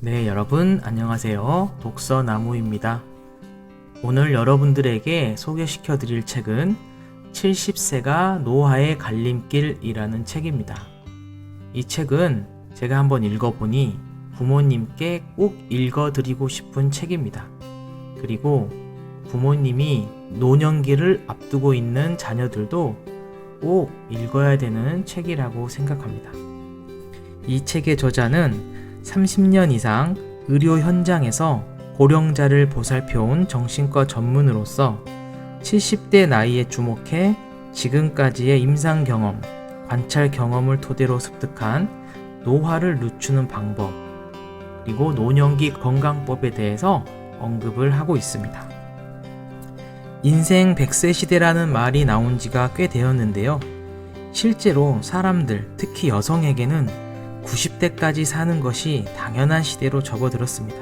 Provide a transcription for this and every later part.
네, 여러분 안녕하세요. 독서나무입니다. 오늘 여러분들에게 소개시켜 드릴 책은 70세가 노화의 갈림길이라는 책입니다. 이 책은 제가 한번 읽어보니 부모님께 꼭 읽어드리고 싶은 책입니다. 그리고 부모님이 노년기를 앞두고 있는 자녀들도 꼭 읽어야 되는 책이라고 생각합니다. 이 책의 저자는 30년 이상 의료 현장에서 고령자를 보살펴온 정신과 전문의로서 70대 나이에 주목해 지금까지의 임상 경험, 관찰 경험을 토대로 습득한 노화를 늦추는 방법, 그리고 노년기 건강법에 대해서 언급을 하고 있습니다. 인생 100세 시대라는 말이 나온 지가 꽤 되었는데요. 실제로 사람들, 특히 여성에게는 90대까지 사는 것이 당연한 시대로 접어들었습니다.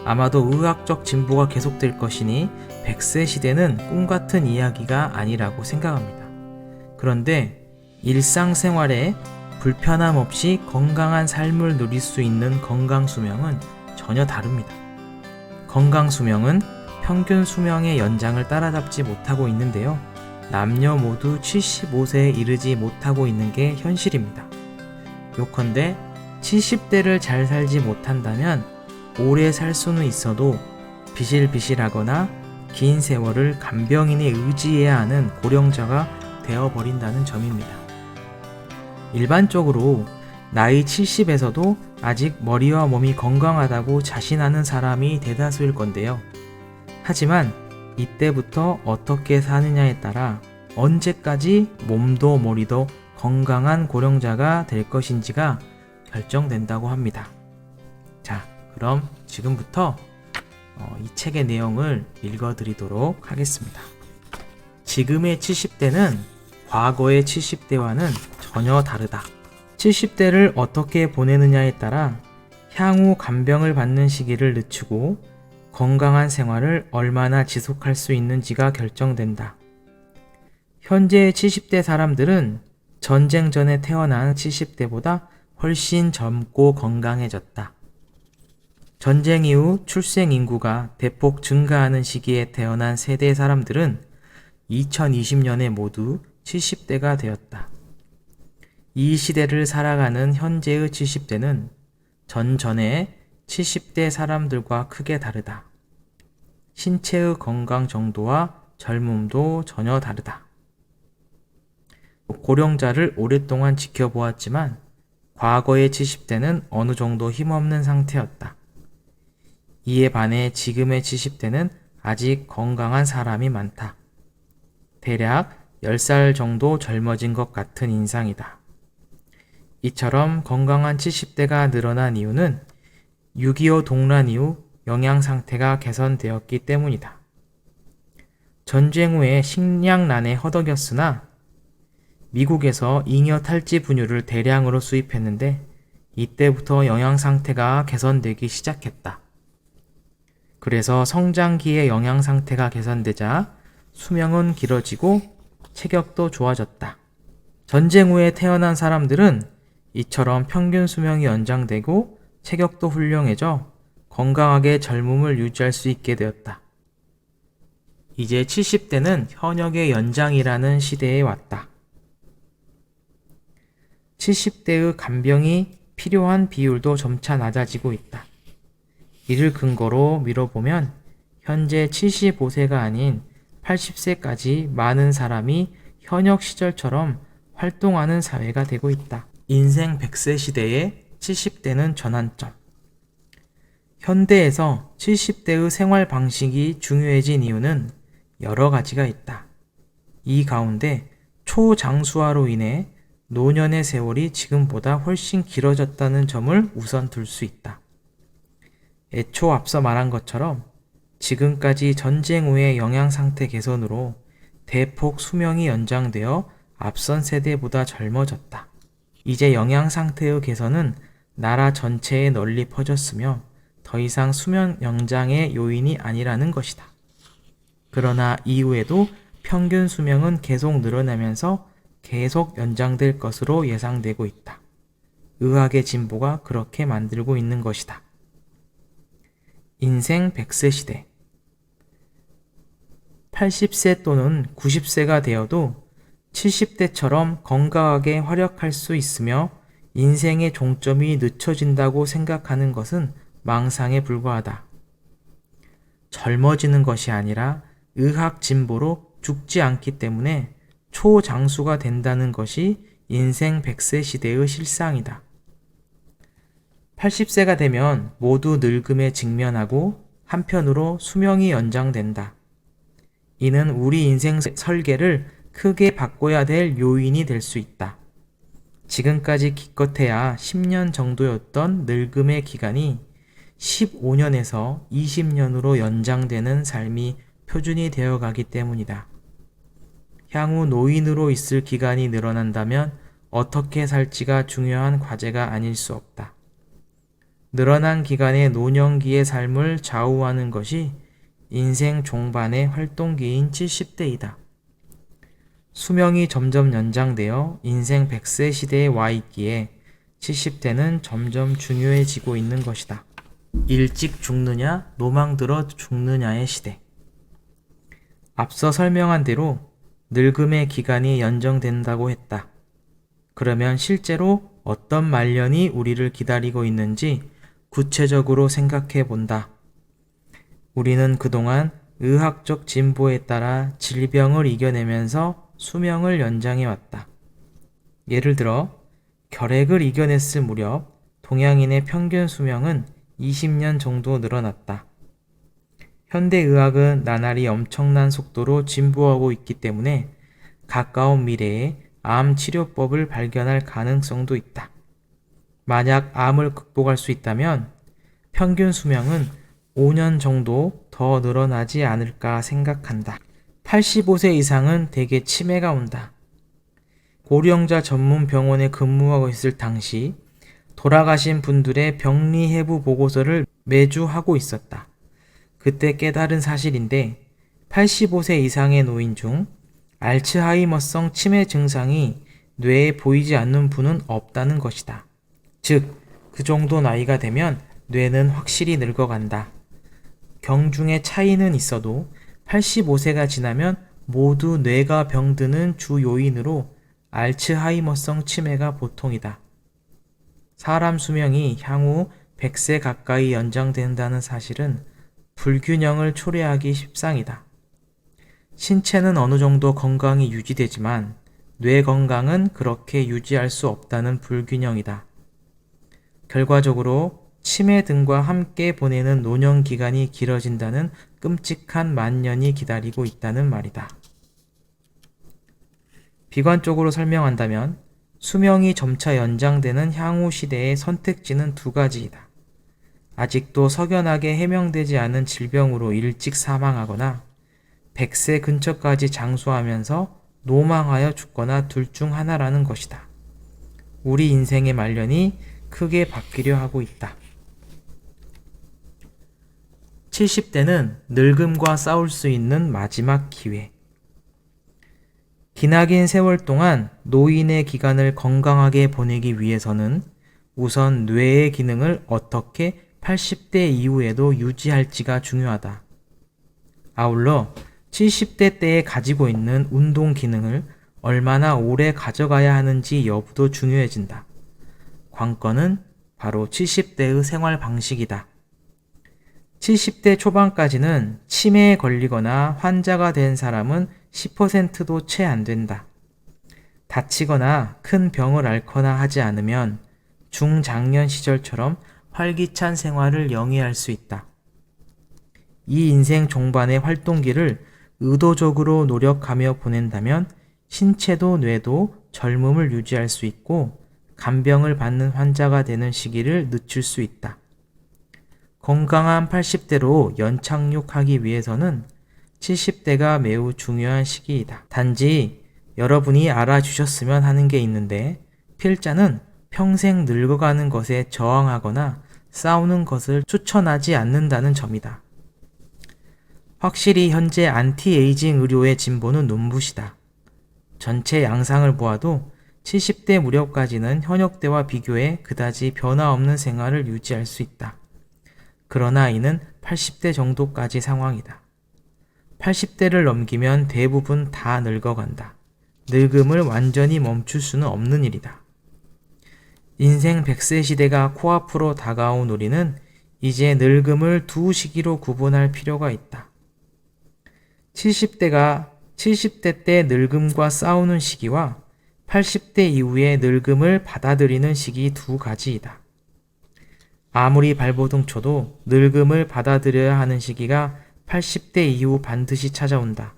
아마도 의학적 진보가 계속될 것이니 100세 시대는 꿈같은 이야기가 아니라고 생각합니다. 그런데 일상생활에 불편함 없이 건강한 삶을 누릴 수 있는 건강수명은 전혀 다릅니다. 건강수명은 평균 수명의 연장을 따라잡지 못하고 있는데요. 남녀 모두 75세에 이르지 못하고 있는 게 현실입니다. 요컨대 70대를 잘 살지 못한다면 오래 살 수는 있어도 비실비실하거나 긴 세월을 간병인에 의지해야 하는 고령자가 되어버린다는 점입니다. 일반적으로 나이 70에서도 아직 머리와 몸이 건강하다고 자신하는 사람이 대다수일 건데요. 하지만 이때부터 어떻게 사느냐에 따라 언제까지 몸도 머리도 건강한 고령자가 될 것인지가 결정된다고 합니다. 자, 그럼 지금부터 이 책의 내용을 읽어드리도록 하겠습니다. 지금의 70대는 과거의 70대와는 전혀 다르다. 70대를 어떻게 보내느냐에 따라 향후 간병을 받는 시기를 늦추고 건강한 생활을 얼마나 지속할 수 있는지가 결정된다. 현재의 70대 사람들은 전쟁 전에 태어난 70대보다 훨씬 젊고 건강해졌다. 전쟁 이후 출생 인구가 대폭 증가하는 시기에 태어난 세대 사람들은 2020년에 모두 70대가 되었다. 이 시대를 살아가는 현재의 70대는 전전의 70대 사람들과 크게 다르다. 신체의 건강 정도와 젊음도 전혀 다르다. 고령자를 오랫동안 지켜보았지만 과거의 70대는 어느 정도 힘없는 상태였다. 이에 반해 지금의 70대는 아직 건강한 사람이 많다. 대략 10살 정도 젊어진 것 같은 인상이다. 이처럼 건강한 70대가 늘어난 이유는 6.25 동란 이후 영양 상태가 개선되었기 때문이다. 전쟁 후에 식량난에 허덕였으나 미국에서 잉여 탈지 분유를 대량으로 수입했는데 이때부터 영양 상태가 개선되기 시작했다. 그래서 성장기의 영양 상태가 개선되자 수명은 길어지고 체격도 좋아졌다. 전쟁 후에 태어난 사람들은 이처럼 평균 수명이 연장되고 체격도 훌륭해져 건강하게 젊음을 유지할 수 있게 되었다. 이제 70대는 현역의 연장이라는 시대에 왔다. 70대의 간병이 필요한 비율도 점차 낮아지고 있다. 이를 근거로 미뤄보면 현재 75세가 아닌 80세까지 많은 사람이 현역 시절처럼 활동하는 사회가 되고 있다. 인생 100세 시대에 70대는 전환점. 현대에서 70대의 생활 방식이 중요해진 이유는 여러 가지가 있다. 이 가운데 초장수화로 인해 노년의 세월이 지금보다 훨씬 길어졌다는 점을 우선 둘 수 있다. 애초 앞서 말한 것처럼 지금까지 전쟁 후의 영양 상태 개선으로 대폭 수명이 연장되어 앞선 세대보다 젊어졌다. 이제 영양 상태의 개선은 나라 전체에 널리 퍼졌으며 더 이상 수명 연장의 요인이 아니라는 것이다. 그러나 이후에도 평균 수명은 계속 늘어나면서 계속 연장될 것으로 예상되고 있다. 의학의 진보가 그렇게 만들고 있는 것이다. 인생 100세 시대. 80세 또는 90세가 되어도 70대처럼 건강하게 활약할 수 있으며 인생의 종점이 늦춰진다고 생각하는 것은 망상에 불과하다. 젊어지는 것이 아니라 의학 진보로 죽지 않기 때문에 초장수가 된다는 것이 인생 100세 시대의 실상이다. 80세가 되면 모두 늙음에 직면하고 한편으로 수명이 연장된다. 이는 우리 인생 설계를 크게 바꿔야 될 요인이 될 수 있다. 지금까지 기껏해야 10년 정도였던 늙음의 기간이 15년에서 20년으로 연장되는 삶이 표준이 되어 가기 때문이다. 향후 노인으로 있을 기간이 늘어난다면 어떻게 살지가 중요한 과제가 아닐 수 없다. 늘어난 기간의 노년기의 삶을 좌우하는 것이 인생 종반의 활동기인 70대이다. 수명이 점점 연장되어 인생 100세 시대에 와 있기에 70대는 점점 중요해지고 있는 것이다. 일찍 죽느냐, 노망 들어 죽느냐의 시대. 앞서 설명한 대로 늙음의 기간이 연장된다고 했다. 그러면 실제로 어떤 말년이 우리를 기다리고 있는지 구체적으로 생각해 본다. 우리는 그동안 의학적 진보에 따라 질병을 이겨내면서 수명을 연장해 왔다. 예를 들어 결핵을 이겨냈을 무렵 동양인의 평균 수명은 20년 정도 늘어났다. 현대의학은 나날이 엄청난 속도로 진보하고 있기 때문에 가까운 미래에 암 치료법을 발견할 가능성도 있다. 만약 암을 극복할 수 있다면 평균 수명은 5년 정도 더 늘어나지 않을까 생각한다. 85세 이상은 대개 치매가 온다. 고령자 전문 병원에 근무하고 있을 당시 돌아가신 분들의 병리 해부 보고서를 매주 하고 있었다. 그때 깨달은 사실인데 85세 이상의 노인 중 알츠하이머성 치매 증상이 뇌에 보이지 않는 분은 없다는 것이다. 즉, 그 정도 나이가 되면 뇌는 확실히 늙어간다. 경중의 차이는 있어도 85세가 지나면 모두 뇌가 병드는 주 요인으로 알츠하이머성 치매가 보통이다. 사람 수명이 향후 100세 가까이 연장된다는 사실은 불균형을 초래하기 십상이다. 신체는 어느 정도 건강이 유지되지만 뇌 건강은 그렇게 유지할 수 없다는 불균형이다. 결과적으로 치매 등과 함께 보내는 노년 기간이 길어진다는 끔찍한 만년이 기다리고 있다는 말이다. 비관적으로 설명한다면 수명이 점차 연장되는 향후 시대의 선택지는 두 가지이다. 아직도 석연하게 해명되지 않은 질병으로 일찍 사망하거나 100세 근처까지 장수하면서 노망하여 죽거나 둘 중 하나라는 것이다. 우리 인생의 말년이 크게 바뀌려 하고 있다. 70대는 늙음과 싸울 수 있는 마지막 기회. 기나긴 세월 동안 노인의 기간을 건강하게 보내기 위해서는 우선 뇌의 기능을 어떻게 80대 이후에도 유지할지가 중요하다. 아울러 70대 때에 가지고 있는 운동 기능을 얼마나 오래 가져가야 하는지 여부도 중요해진다. 관건은 바로 70대의 생활 방식이다. 70대 초반까지는 치매에 걸리거나 환자가 된 사람은 10%도 채 안 된다. 다치거나 큰 병을 앓거나 하지 않으면 중장년 시절처럼 활기찬 생활을 영위할 수 있다. 이 인생 종반의 활동기를 의도적으로 노력하며 보낸다면 신체도 뇌도 젊음을 유지할 수 있고 간병을 받는 환자가 되는 시기를 늦출 수 있다. 건강한 80대로 연착륙하기 위해서는 70대가 매우 중요한 시기이다. 단지 여러분이 알아주셨으면 하는 게 있는데 필자는 평생 늙어가는 것에 저항하거나 싸우는 것을 추천하지 않는다는 점이다. 확실히 현재 안티에이징 의료의 진보는 눈부시다. 전체 양상을 보아도 70대 무렵까지는 현역 때와 비교해 그다지 변화 없는 생활을 유지할 수 있다. 그러나 이는 80대 정도까지 상황이다. 80대를 넘기면 대부분 다 늙어간다. 늙음을 완전히 멈출 수는 없는 일이다. 인생 100세 시대가 코앞으로 다가온 우리는 이제 늙음을 두 시기로 구분할 필요가 있다. 70대 때 늙음과 싸우는 시기와 80대 이후의 늙음을 받아들이는 시기 두 가지이다. 아무리 발버둥 쳐도 늙음을 받아들여야 하는 시기가 80대 이후 반드시 찾아온다.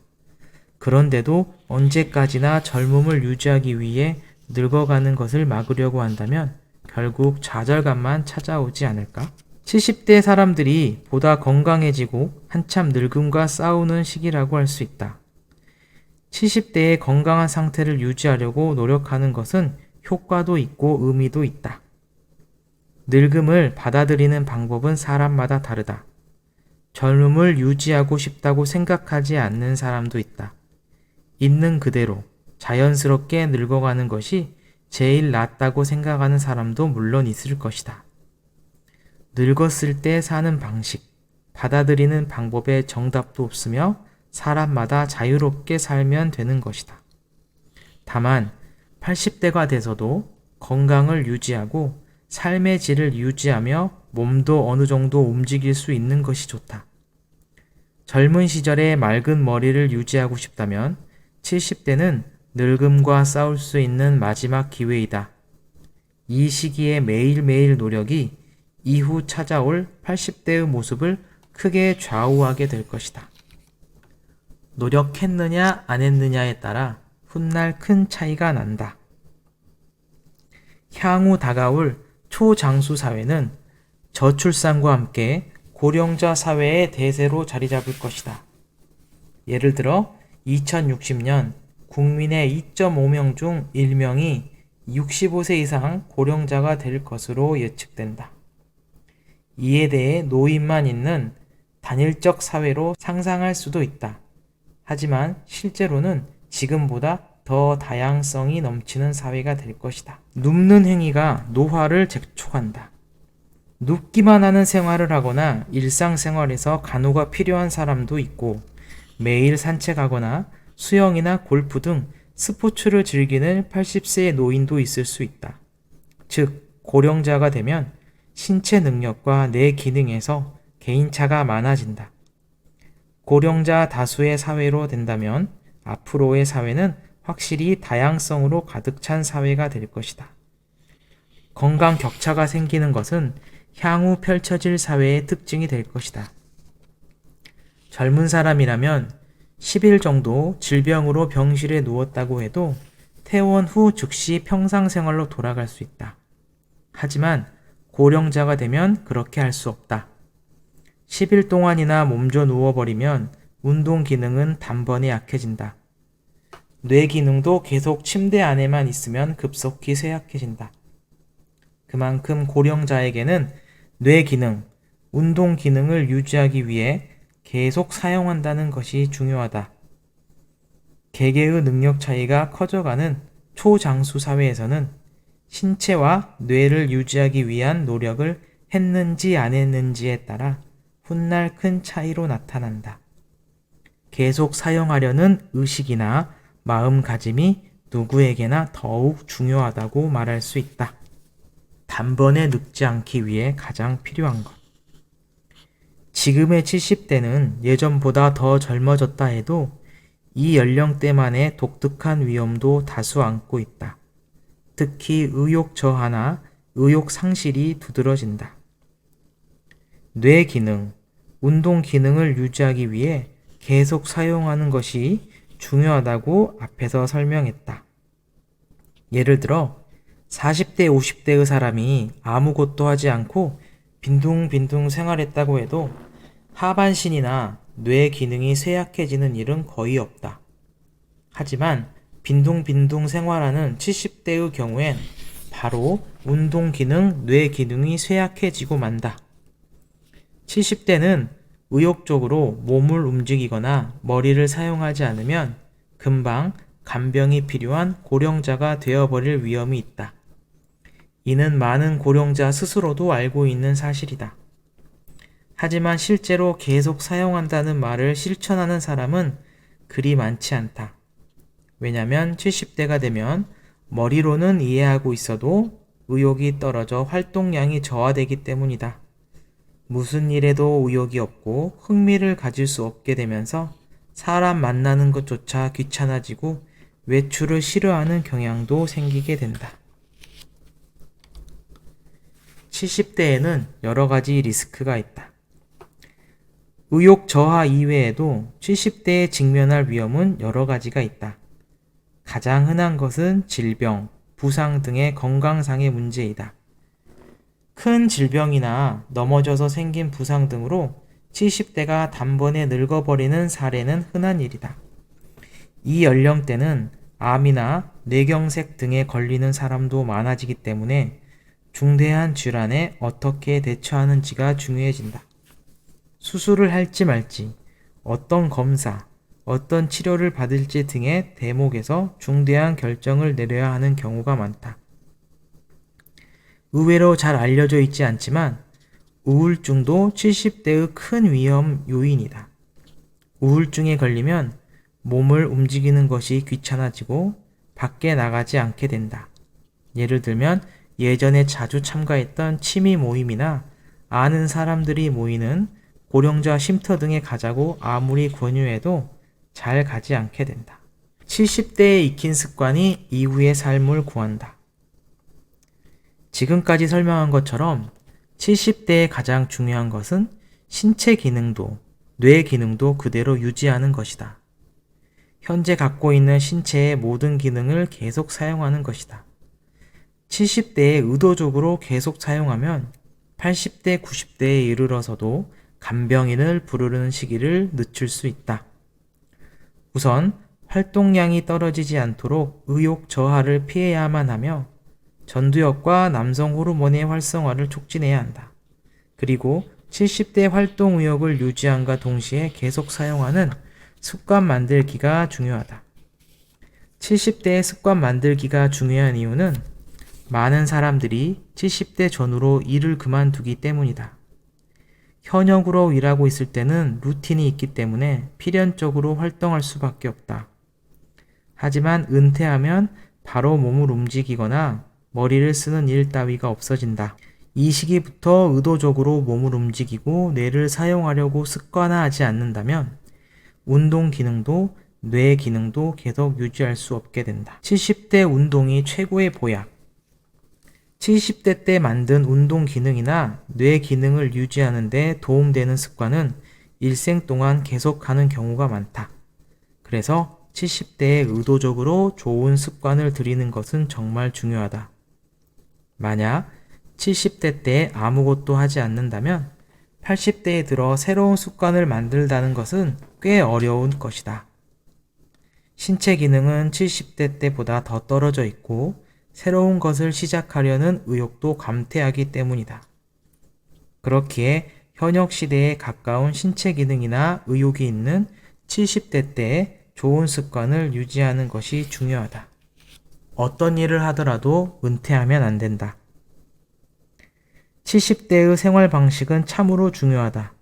그런데도 언제까지나 젊음을 유지하기 위해 늙어가는 것을 막으려고 한다면 결국 좌절감만 찾아오지 않을까? 70대 사람들이 보다 건강해지고 한참 늙음과 싸우는 시기라고 할 수 있다. 70대의 건강한 상태를 유지하려고 노력하는 것은 효과도 있고 의미도 있다. 늙음을 받아들이는 방법은 사람마다 다르다. 젊음을 유지하고 싶다고 생각하지 않는 사람도 있다. 있는 그대로 자연스럽게 늙어가는 것이 제일 낫다고 생각하는 사람도 물론 있을 것이다. 늙었을 때 사는 방식, 받아들이는 방법에 정답도 없으며 사람마다 자유롭게 살면 되는 것이다. 다만 80대가 돼서도 건강을 유지하고 삶의 질을 유지하며 몸도 어느 정도 움직일 수 있는 것이 좋다. 젊은 시절에 맑은 머리를 유지하고 싶다면 70대는 늙음과 싸울 수 있는 마지막 기회이다. 이 시기의 매일매일 노력이 이후 찾아올 80대의 모습을 크게 좌우하게 될 것이다. 노력했느냐 안 했느냐에 따라 훗날 큰 차이가 난다. 향후 다가올 초장수 사회는 저출산과 함께 고령자 사회의 대세로 자리 잡을 것이다. 예를 들어 2060년 국민의 2.5명 중 1명이 65세 이상 고령자가 될 것으로 예측된다. 이에 대해 노인만 있는 단일적 사회로 상상할 수도 있다. 하지만 실제로는 지금보다 더 다양성이 넘치는 사회가 될 것이다. 눕는 행위가 노화를 재촉한다. 눕기만 하는 생활을 하거나 일상생활에서 간호가 필요한 사람도 있고 매일 산책하거나 수영이나 골프 등 스포츠를 즐기는 80세의 노인도 있을 수 있다. 즉, 고령자가 되면 신체 능력과 뇌 기능에서 개인차가 많아진다. 고령자 다수의 사회로 된다면 앞으로의 사회는 확실히 다양성으로 가득 찬 사회가 될 것이다. 건강 격차가 생기는 것은 향후 펼쳐질 사회의 특징이 될 것이다. 젊은 사람이라면 10일 정도 질병으로 병실에 누웠다고 해도 퇴원 후 즉시 평상생활로 돌아갈 수 있다. 하지만 고령자가 되면 그렇게 할 수 없다. 10일 동안이나 몸져 누워버리면 운동 기능은 단번에 약해진다. 뇌 기능도 계속 침대 안에만 있으면 급속히 쇠약해진다. 그만큼 고령자에게는 뇌 기능, 운동 기능을 유지하기 위해 계속 사용한다는 것이 중요하다. 개개의 능력 차이가 커져가는 초장수 사회에서는 신체와 뇌를 유지하기 위한 노력을 했는지 안 했는지에 따라 훗날 큰 차이로 나타난다. 계속 사용하려는 의식이나 마음가짐이 누구에게나 더욱 중요하다고 말할 수 있다. 단번에 늙지 않기 위해 가장 필요한 것. 지금의 70대는 예전보다 더 젊어졌다 해도 이 연령대만의 독특한 위험도 다수 안고 있다. 특히 의욕 저하나 의욕 상실이 두드러진다. 뇌 기능, 운동 기능을 유지하기 위해 계속 사용하는 것이 중요하다고 앞에서 설명했다. 예를 들어 40대, 50대의 사람이 아무것도 하지 않고 빈둥빈둥 생활했다고 해도 하반신이나 뇌 기능이 쇠약해지는 일은 거의 없다. 하지만 빈둥빈둥 생활하는 70대의 경우엔 바로 운동 기능, 뇌 기능이 쇠약해지고 만다. 70대는 의욕적으로 몸을 움직이거나 머리를 사용하지 않으면 금방 간병이 필요한 고령자가 되어버릴 위험이 있다. 이는 많은 고령자 스스로도 알고 있는 사실이다. 하지만 실제로 계속 사용한다는 말을 실천하는 사람은 그리 많지 않다. 왜냐면 70대가 되면 머리로는 이해하고 있어도 의욕이 떨어져 활동량이 저하되기 때문이다. 무슨 일에도 의욕이 없고 흥미를 가질 수 없게 되면서 사람 만나는 것조차 귀찮아지고 외출을 싫어하는 경향도 생기게 된다. 70대에는 여러 가지 리스크가 있다. 의욕 저하 이외에도 70대에 직면할 위험은 여러 가지가 있다. 가장 흔한 것은 질병, 부상 등의 건강상의 문제이다. 큰 질병이나 넘어져서 생긴 부상 등으로 70대가 단번에 늙어버리는 사례는 흔한 일이다. 이 연령대는 암이나 뇌경색 등에 걸리는 사람도 많아지기 때문에 중대한 질환에 어떻게 대처하는지가 중요해진다. 수술을 할지 말지, 어떤 검사, 어떤 치료를 받을지 등의 대목에서 중대한 결정을 내려야 하는 경우가 많다. 의외로 잘 알려져 있지 않지만 우울증도 70대의 큰 위험 요인이다. 우울증에 걸리면 몸을 움직이는 것이 귀찮아지고 밖에 나가지 않게 된다. 예를 들면 예전에 자주 참가했던 취미 모임이나 아는 사람들이 모이는 고령자 쉼터 등에 가자고 아무리 권유해도 잘 가지 않게 된다. 70대에 익힌 습관이 이후의 삶을 구한다. 지금까지 설명한 것처럼 70대에 가장 중요한 것은 신체 기능도, 뇌 기능도 그대로 유지하는 것이다. 현재 갖고 있는 신체의 모든 기능을 계속 사용하는 것이다. 70대에 의도적으로 계속 사용하면 80대, 90대에 이르러서도 간병인을 부르는 시기를 늦출 수 있다. 우선 활동량이 떨어지지 않도록 의욕 저하를 피해야만 하며 전두엽과 남성 호르몬의 활성화를 촉진해야 한다. 그리고 70대 활동 의욕을 유지함과 동시에 계속 사용하는 습관 만들기가 중요하다. 70대의 습관 만들기가 중요한 이유는 많은 사람들이 70대 전후로 일을 그만두기 때문이다. 현역으로 일하고 있을 때는 루틴이 있기 때문에 필연적으로 활동할 수밖에 없다. 하지만 은퇴하면 바로 몸을 움직이거나 머리를 쓰는 일 따위가 없어진다. 이 시기부터 의도적으로 몸을 움직이고 뇌를 사용하려고 습관화하지 않는다면 운동 기능도 뇌 기능도 계속 유지할 수 없게 된다. 70대 운동이 최고의 보약. 70대 때 만든 운동 기능이나 뇌 기능을 유지하는 데 도움되는 습관은 일생 동안 계속하는 경우가 많다. 그래서 70대에 의도적으로 좋은 습관을 들이는 것은 정말 중요하다. 만약 70대 때 아무것도 하지 않는다면 80대에 들어 새로운 습관을 만들다는 것은 꽤 어려운 것이다. 신체 기능은 70대 때보다 더 떨어져 있고 새로운 것을 시작하려는 의욕도 감퇴하기 때문이다. 그렇기에 현역 시대에 가까운 신체 기능이나 의욕이 있는 70대 때에 좋은 습관을 유지하는 것이 중요하다. 어떤 일을 하더라도 은퇴하면 안 된다. 70대의 생활 방식은 참으로 중요하다.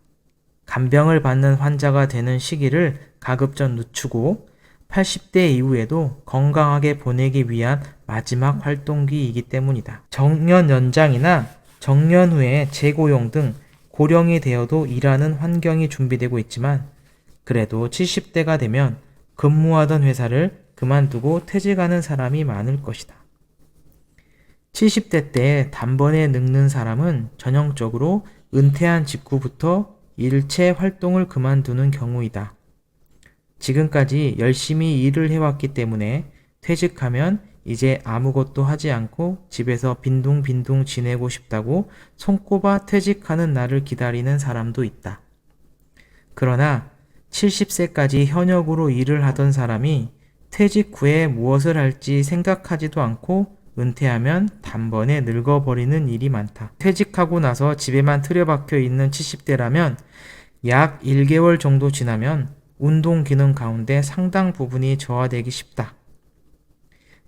간병을 받는 환자가 되는 시기를 가급적 늦추고 80대 이후에도 건강하게 보내기 위한 마지막 활동기이기 때문이다. 정년 연장이나 정년 후에 재고용 등 고령이 되어도 일하는 환경이 준비되고 있지만 그래도 70대가 되면 근무하던 회사를 그만두고 퇴직하는 사람이 많을 것이다. 70대 때 단번에 늙는 사람은 전형적으로 은퇴한 직후부터 일체 활동을 그만두는 경우이다. 지금까지 열심히 일을 해왔기 때문에 퇴직하면 이제 아무것도 하지 않고 집에서 빈둥빈둥 지내고 싶다고 손꼽아 퇴직하는 날을 기다리는 사람도 있다. 그러나 70세까지 현역으로 일을 하던 사람이 퇴직 후에 무엇을 할지 생각하지도 않고 은퇴하면 단번에 늙어버리는 일이 많다. 퇴직하고 나서 집에만 틀어박혀 있는 70대라면 약 1개월 정도 지나면 운동 기능 가운데 상당 부분이 저하되기 쉽다.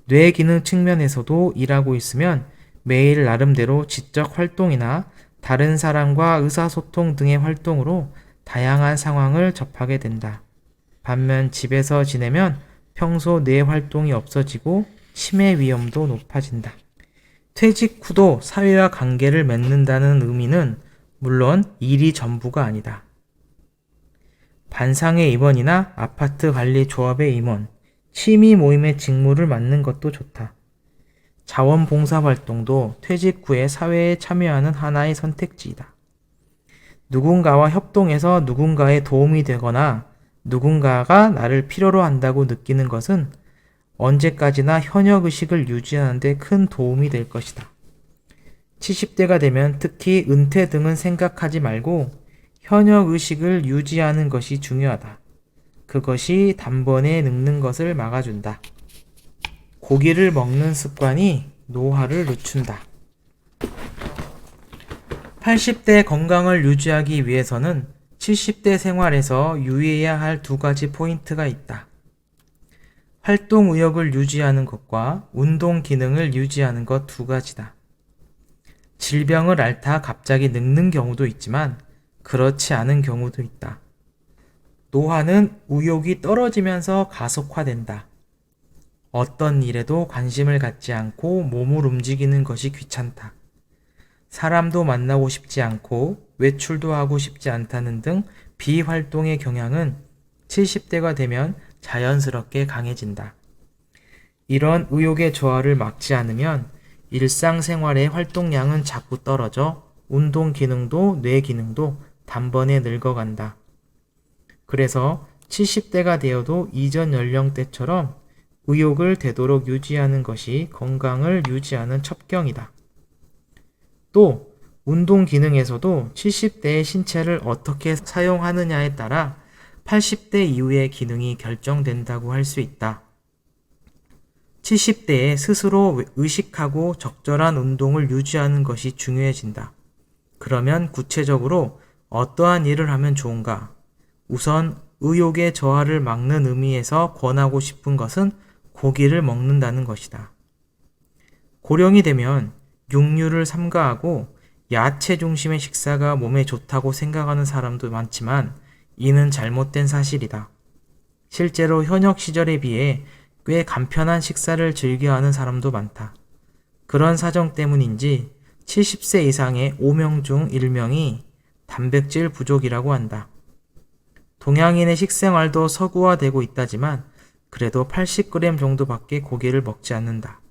뇌 기능 측면에서도 일하고 있으면 매일 나름대로 지적 활동이나 다른 사람과 의사소통 등의 활동으로 다양한 상황을 접하게 된다. 반면 집에서 지내면 평소 뇌 활동이 없어지고 치매 위험도 높아진다. 퇴직 후도 사회와 관계를 맺는다는 의미는 물론 일이 전부가 아니다. 반상회 임원이나 아파트 관리 조합의 임원, 취미 모임의 직무를 맡는 것도 좋다. 자원봉사 활동도 퇴직 후에 사회에 참여하는 하나의 선택지이다. 누군가와 협동해서 누군가의 도움이 되거나 누군가가 나를 필요로 한다고 느끼는 것은 언제까지나 현역의식을 유지하는 데 큰 도움이 될 것이다. 70대가 되면 특히 은퇴 등은 생각하지 말고 현역의식을 유지하는 것이 중요하다. 그것이 단번에 늙는 것을 막아준다. 고기를 먹는 습관이 노화를 늦춘다. 80대 건강을 유지하기 위해서는 70대 생활에서 유의해야 할 두 가지 포인트가 있다. 활동 의욕을 유지하는 것과 운동 기능을 유지하는 것 두 가지다. 질병을 앓다 갑자기 늙는 경우도 있지만 그렇지 않은 경우도 있다. 노화는 의욕이 떨어지면서 가속화된다. 어떤 일에도 관심을 갖지 않고 몸을 움직이는 것이 귀찮다. 사람도 만나고 싶지 않고 외출도 하고 싶지 않다는 등 비활동의 경향은 70대가 되면 자연스럽게 강해진다. 이런 의욕의 저하를 막지 않으면 일상생활의 활동량은 자꾸 떨어져 운동 기능도 뇌 기능도 단번에 늙어간다. 그래서 70대가 되어도 이전 연령대처럼 의욕을 되도록 유지하는 것이 건강을 유지하는 첩경이다. 또 운동 기능에서도 70대의 신체를 어떻게 사용하느냐에 따라 80대 이후의 기능이 결정된다고 할 수 있다. 70대에 스스로 의식하고 적절한 운동을 유지하는 것이 중요해진다. 그러면 구체적으로 어떠한 일을 하면 좋은가? 우선 의욕의 저하를 막는 의미에서 권하고 싶은 것은 고기를 먹는다는 것이다. 고령이 되면 육류를 삼가하고 야채 중심의 식사가 몸에 좋다고 생각하는 사람도 많지만 이는 잘못된 사실이다. 실제로 현역 시절에 비해 꽤 간편한 식사를 즐겨하는 사람도 많다. 그런 사정 때문인지 70세 이상의 5명 중 1명이 단백질 부족이라고 한다. 동양인의 식생활도 서구화되고 있다지만 그래도 80g 정도밖에 고기를 먹지 않는다.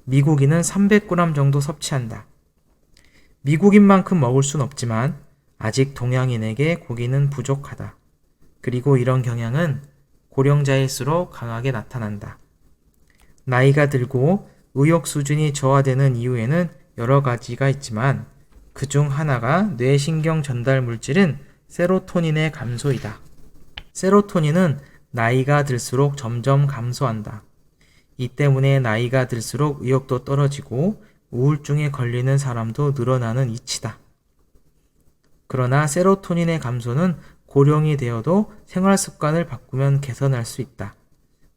미국인은 300g 정도 섭취한다. 미국인만큼 먹을 순 없지만 아직 동양인에게 고기는 부족하다. 그리고 이런 경향은 고령자일수록 강하게 나타난다. 나이가 들고 의욕 수준이 저하되는 이유에는 여러 가지가 있지만 그중 하나가 뇌신경 전달 물질인 세로토닌의 감소이다. 세로토닌은 나이가 들수록 점점 감소한다. 이 때문에 나이가 들수록 의욕도 떨어지고 우울증에 걸리는 사람도 늘어나는 이치다. 그러나 세로토닌의 감소는 고령이 되어도 생활 습관을 바꾸면 개선할 수 있다.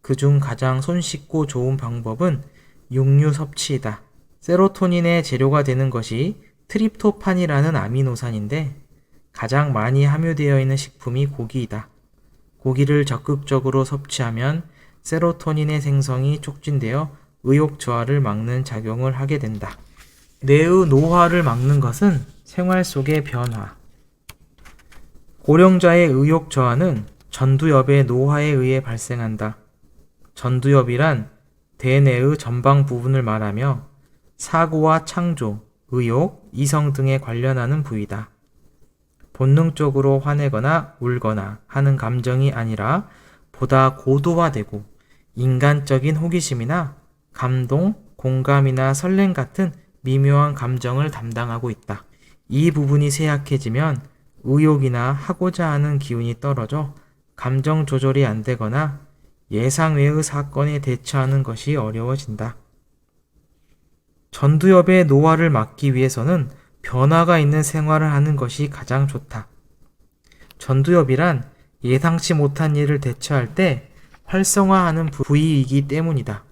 그중 가장 손쉽고 좋은 방법은 육류 섭취이다. 세로토닌의 재료가 되는 것이 트립토판이라는 아미노산인데 가장 많이 함유되어 있는 식품이 고기이다. 고기를 적극적으로 섭취하면 세로토닌의 생성이 촉진되어 의욕 저하를 막는 작용을 하게 된다. 뇌의 노화를 막는 것은 생활 속의 변화. 고령자의 의욕 저하는 전두엽의 노화에 의해 발생한다. 전두엽이란 대뇌의 전방 부분을 말하며 사고와 창조, 의욕, 이성 등에 관련하는 부위다. 본능적으로 화내거나 울거나 하는 감정이 아니라 보다 고도화되고 인간적인 호기심이나 감동, 공감이나 설렘 같은 미묘한 감정을 담당하고 있다. 이 부분이 쇠약해지면 의욕이나 하고자 하는 기운이 떨어져 감정 조절이 안 되거나 예상 외의 사건에 대처하는 것이 어려워진다. 전두엽의 노화를 막기 위해서는 변화가 있는 생활을 하는 것이 가장 좋다. 전두엽이란 예상치 못한 일을 대처할 때 활성화하는 부위이기 때문이다.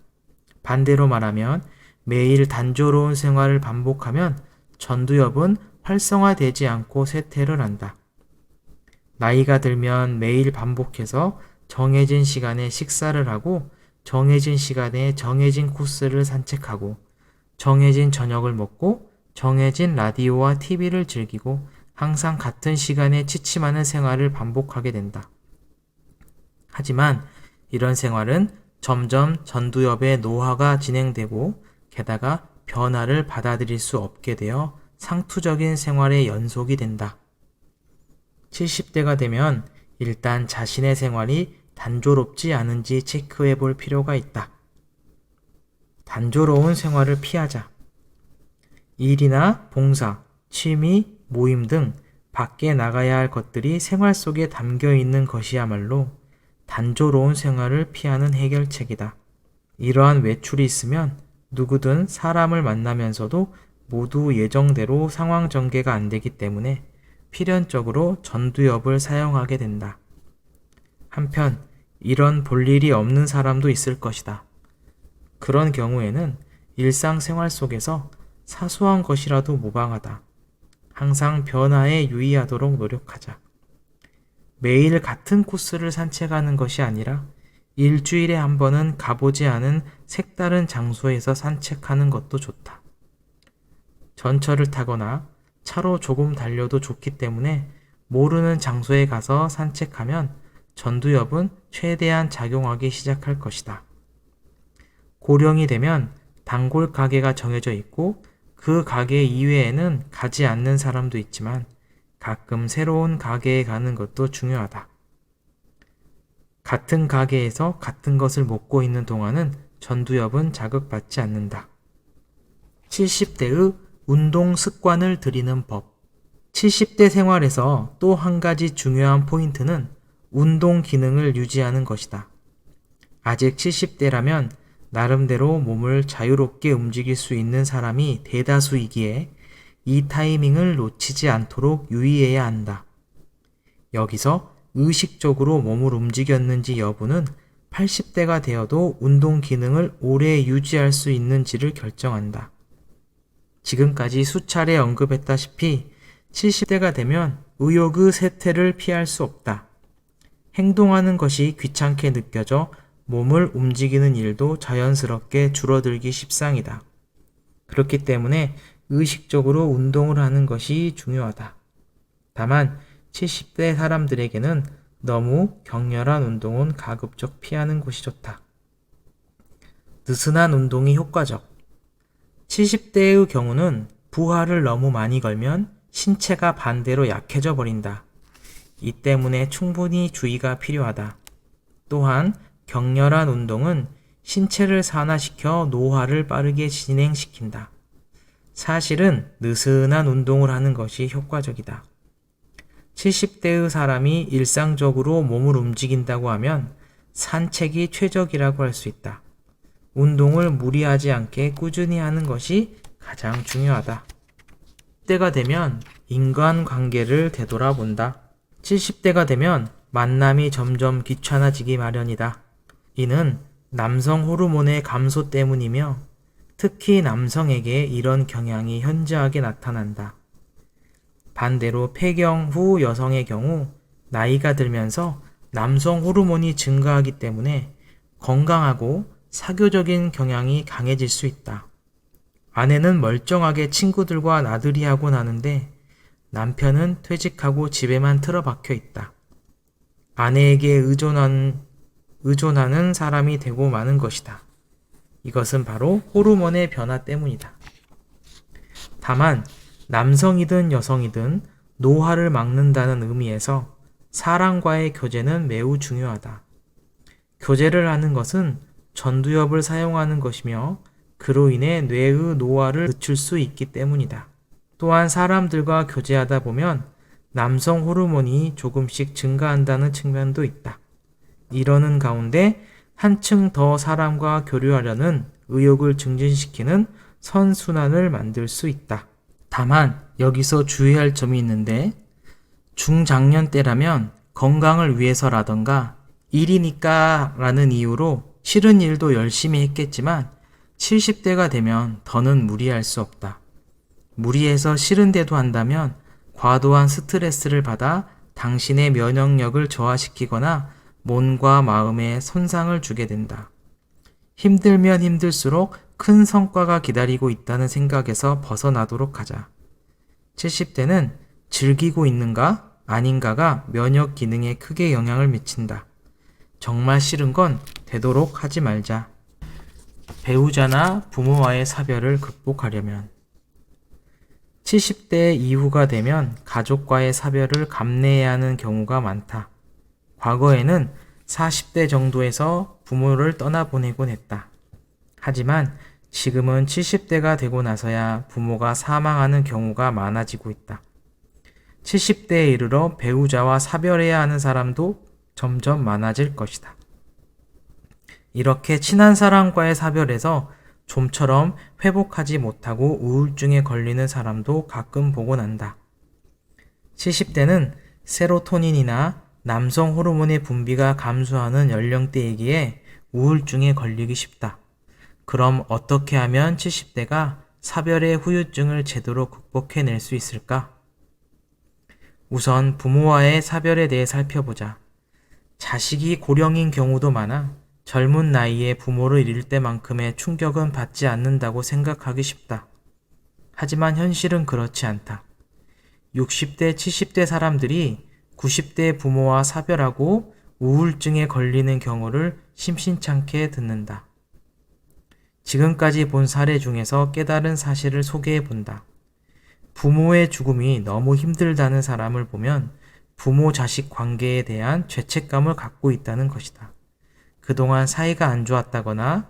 반대로 말하면 매일 단조로운 생활을 반복하면 전두엽은 활성화되지 않고 쇠퇴를 한다. 나이가 들면 매일 반복해서 정해진 시간에 식사를 하고 정해진 시간에 정해진 코스를 산책하고 정해진 저녁을 먹고 정해진 라디오와 TV를 즐기고 항상 같은 시간에 취침하는 생활을 반복하게 된다. 하지만 이런 생활은 점점 전두엽의 노화가 진행되고 게다가 변화를 받아들일 수 없게 되어 상투적인 생활의 연속이 된다. 70대가 되면 일단 자신의 생활이 단조롭지 않은지 체크해 볼 필요가 있다. 단조로운 생활을 피하자. 일이나 봉사, 취미, 모임 등 밖에 나가야 할 것들이 생활 속에 담겨 있는 것이야말로 단조로운 생활을 피하는 해결책이다. 이러한 외출이 있으면 누구든 사람을 만나면서도 모두 예정대로 상황 전개가 안 되기 때문에 필연적으로 전두엽을 사용하게 된다. 한편 이런 볼일이 없는 사람도 있을 것이다. 그런 경우에는 일상생활 속에서 사소한 것이라도 모방하다. 항상 변화에 유의하도록 노력하자. 매일 같은 코스를 산책하는 것이 아니라 일주일에 한 번은 가보지 않은 색다른 장소에서 산책하는 것도 좋다. 전철을 타거나 차로 조금 달려도 좋기 때문에 모르는 장소에 가서 산책하면 전두엽은 최대한 작용하기 시작할 것이다. 고령이 되면 단골 가게가 정해져 있고 그 가게 이외에는 가지 않는 사람도 있지만 가끔 새로운 가게에 가는 것도 중요하다. 같은 가게에서 같은 것을 먹고 있는 동안은 전두엽은 자극받지 않는다. 70대의 운동 습관을 들이는 법. 70대 생활에서 또 한 가지 중요한 포인트는 운동 기능을 유지하는 것이다. 아직 70대라면 나름대로 몸을 자유롭게 움직일 수 있는 사람이 대다수이기에 이 타이밍을 놓치지 않도록 유의해야 한다. 여기서 의식적으로 몸을 움직였는지 여부는 80대가 되어도 운동 기능을 오래 유지할 수 있는지를 결정한다. 지금까지 수차례 언급했다시피 70대가 되면 의욕의 쇠퇴를 피할 수 없다. 행동하는 것이 귀찮게 느껴져 몸을 움직이는 일도 자연스럽게 줄어들기 십상이다. 그렇기 때문에 의식적으로 운동을 하는 것이 중요하다. 다만 70대 사람들에게는 너무 격렬한 운동은 가급적 피하는 것이 좋다. 느슨한 운동이 효과적. 70대의 경우는 부하를 너무 많이 걸면 신체가 반대로 약해져 버린다. 이 때문에 충분히 주의가 필요하다. 또한 격렬한 운동은 신체를 산화시켜 노화를 빠르게 진행시킨다. 사실은 느슨한 운동을 하는 것이 효과적이다. 70대의 사람이 일상적으로 몸을 움직인다고 하면 산책이 최적이라고 할 수 있다. 운동을 무리하지 않게 꾸준히 하는 것이 가장 중요하다. 70대가 되면 인간관계를 되돌아본다. 70대가 되면 만남이 점점 귀찮아지기 마련이다. 이는 남성 호르몬의 감소 때문이며 특히 남성에게 이런 경향이 현저하게 나타난다. 반대로 폐경 후 여성의 경우 나이가 들면서 남성 호르몬이 증가하기 때문에 건강하고 사교적인 경향이 강해질 수 있다. 아내는 멀쩡하게 친구들과 나들이 하고 나는데 남편은 퇴직하고 집에만 틀어박혀 있다. 아내에게 의존하는 사람이 되고 마는 것이다. 이것은 바로 호르몬의 변화 때문이다. 다만 남성이든 여성이든 노화를 막는다는 의미에서 사람과의 교제는 매우 중요하다. 교제를 하는 것은 전두엽을 사용하는 것이며 그로 인해 뇌의 노화를 늦출 수 있기 때문이다. 또한 사람들과 교제하다 보면 남성 호르몬이 조금씩 증가한다는 측면도 있다. 이러는 가운데 한층 더 사람과 교류하려는 의욕을 증진시키는 선순환을 만들 수 있다. 다만 여기서 주의할 점이 있는데 중장년 때라면 건강을 위해서라던가 일이니까 라는 이유로 싫은 일도 열심히 했겠지만 70대가 되면 더는 무리할 수 없다. 무리해서 싫은데도 한다면 과도한 스트레스를 받아 당신의 면역력을 저하시키거나 몸과 마음에 손상을 주게 된다. 힘들면 힘들수록 큰 성과가 기다리고 있다는 생각에서 벗어나도록 하자. 70대는 즐기고 있는가 아닌가가 면역 기능에 크게 영향을 미친다. 정말 싫은 건 되도록 하지 말자. 배우자나 부모와의 사별을 극복하려면 70대 이후가 되면 가족과의 사별을 감내해야 하는 경우가 많다. 과거에는 40대 정도에서 부모를 떠나보내곤 했다. 하지만 지금은 70대가 되고 나서야 부모가 사망하는 경우가 많아지고 있다. 70대에 이르러 배우자와 사별해야 하는 사람도 점점 많아질 것이다. 이렇게 친한 사람과의 사별에서 좀처럼 회복하지 못하고 우울증에 걸리는 사람도 가끔 보곤 한다. 70대는 세로토닌이나 남성 호르몬의 분비가 감소하는 연령대이기에 우울증에 걸리기 쉽다. 그럼 어떻게 하면 70대가 사별의 후유증을 제대로 극복해낼 수 있을까? 우선 부모와의 사별에 대해 살펴보자. 자식이 고령인 경우도 많아 젊은 나이에 부모를 잃을 때만큼의 충격은 받지 않는다고 생각하기 쉽다. 하지만 현실은 그렇지 않다. 60대, 70대 사람들이 90대 부모와 사별하고 우울증에 걸리는 경우를 심심찮게 듣는다. 지금까지 본 사례 중에서 깨달은 사실을 소개해 본다. 부모의 죽음이 너무 힘들다는 사람을 보면 부모 자식 관계에 대한 죄책감을 갖고 있다는 것이다. 그동안 사이가 안 좋았다거나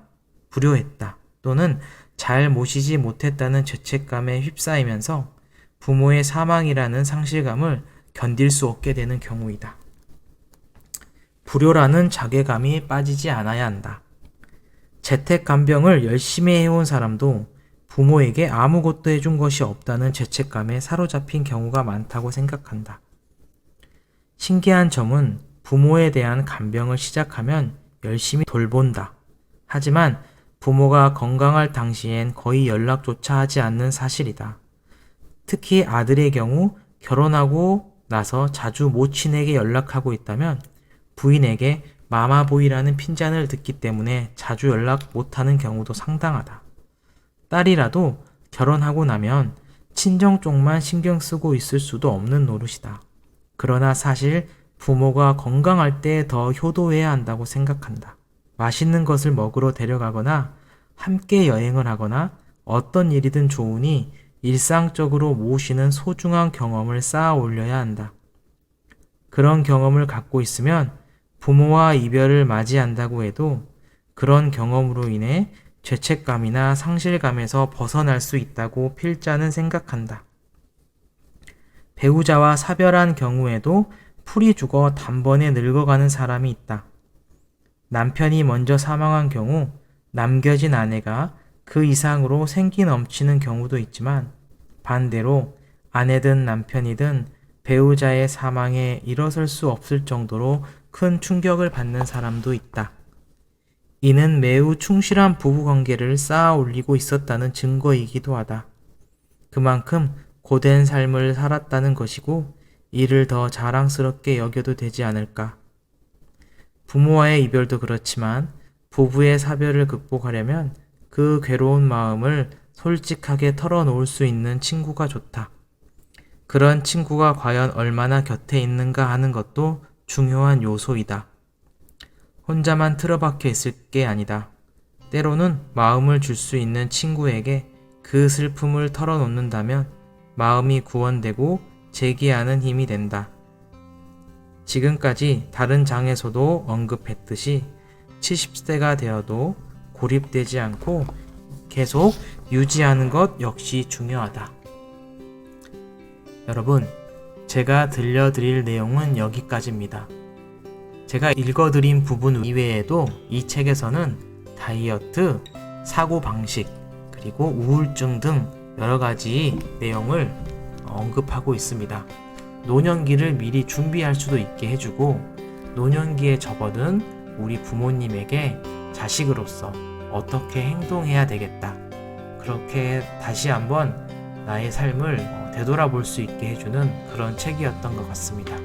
불효했다 또는 잘 모시지 못했다는 죄책감에 휩싸이면서 부모의 사망이라는 상실감을 견딜 수 없게 되는 경우이다. 불효라는 자괴감이 빠지지 않아야 한다. 재택간병을 열심히 해온 사람도 부모에게 아무것도 해준 것이 없다는 죄책감에 사로잡힌 경우가 많다고 생각한다. 신기한 점은 부모에 대한 간병을 시작하면 열심히 돌본다. 하지만 부모가 건강할 당시엔 거의 연락조차 하지 않는 사실이다. 특히 아들의 경우 결혼하고 나서 자주 모친에게 연락하고 있다면 부인에게 마마보이라는 핀잔을 듣기 때문에 자주 연락 못하는 경우도 상당하다. 딸이라도 결혼하고 나면 친정 쪽만 신경 쓰고 있을 수도 없는 노릇이다. 그러나 사실 부모가 건강할 때 더 효도해야 한다고 생각한다. 맛있는 것을 먹으러 데려가거나 함께 여행을 하거나 어떤 일이든 좋으니 일상적으로 모시는 소중한 경험을 쌓아 올려야 한다. 그런 경험을 갖고 있으면 부모와 이별을 맞이한다고 해도 그런 경험으로 인해 죄책감이나 상실감에서 벗어날 수 있다고 필자는 생각한다. 배우자와 사별한 경우에도 풀이 죽어 단번에 늙어가는 사람이 있다. 남편이 먼저 사망한 경우 남겨진 아내가 그 이상으로 생기 넘치는 경우도 있지만 반대로 아내든 남편이든 배우자의 사망에 일어설 수 없을 정도로 큰 충격을 받는 사람도 있다. 이는 매우 충실한 부부관계를 쌓아 올리고 있었다는 증거이기도 하다. 그만큼 고된 삶을 살았다는 것이고 이를 더 자랑스럽게 여겨도 되지 않을까. 부모와의 이별도 그렇지만 부부의 사별을 극복하려면 그 괴로운 마음을 솔직하게 털어놓을 수 있는 친구가 좋다. 그런 친구가 과연 얼마나 곁에 있는가 하는 것도 중요한 요소이다. 혼자만 틀어박혀 있을 게 아니다. 때로는 마음을 줄 수 있는 친구에게 그 슬픔을 털어놓는다면 마음이 구원되고 재기하는 힘이 된다. 지금까지 다른 장에서도 언급했듯이 70세가 되어도 고립되지 않고 계속 유지하는 것 역시 중요하다. 여러분, 제가 들려드릴 내용은 여기까지입니다. 제가 읽어드린 부분 이외에도 이 책에서는 다이어트, 사고방식, 그리고 우울증 등 여러가지 내용을 언급하고 있습니다. 노년기를 미리 준비할 수도 있게 해주고 노년기에 접어든 우리 부모님에게 자식으로서 어떻게 행동해야 되겠다. 그렇게 다시 한번 나의 삶을 되돌아볼 수 있게 해주는 그런 책이었던 것 같습니다.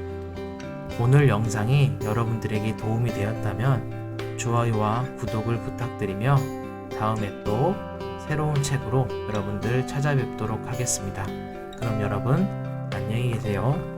오늘 영상이 여러분들에게 도움이 되었다면 좋아요와 구독을 부탁드리며 다음에 또 새로운 책으로 여러분들 찾아뵙도록 하겠습니다. 그럼 여러분 안녕히 계세요.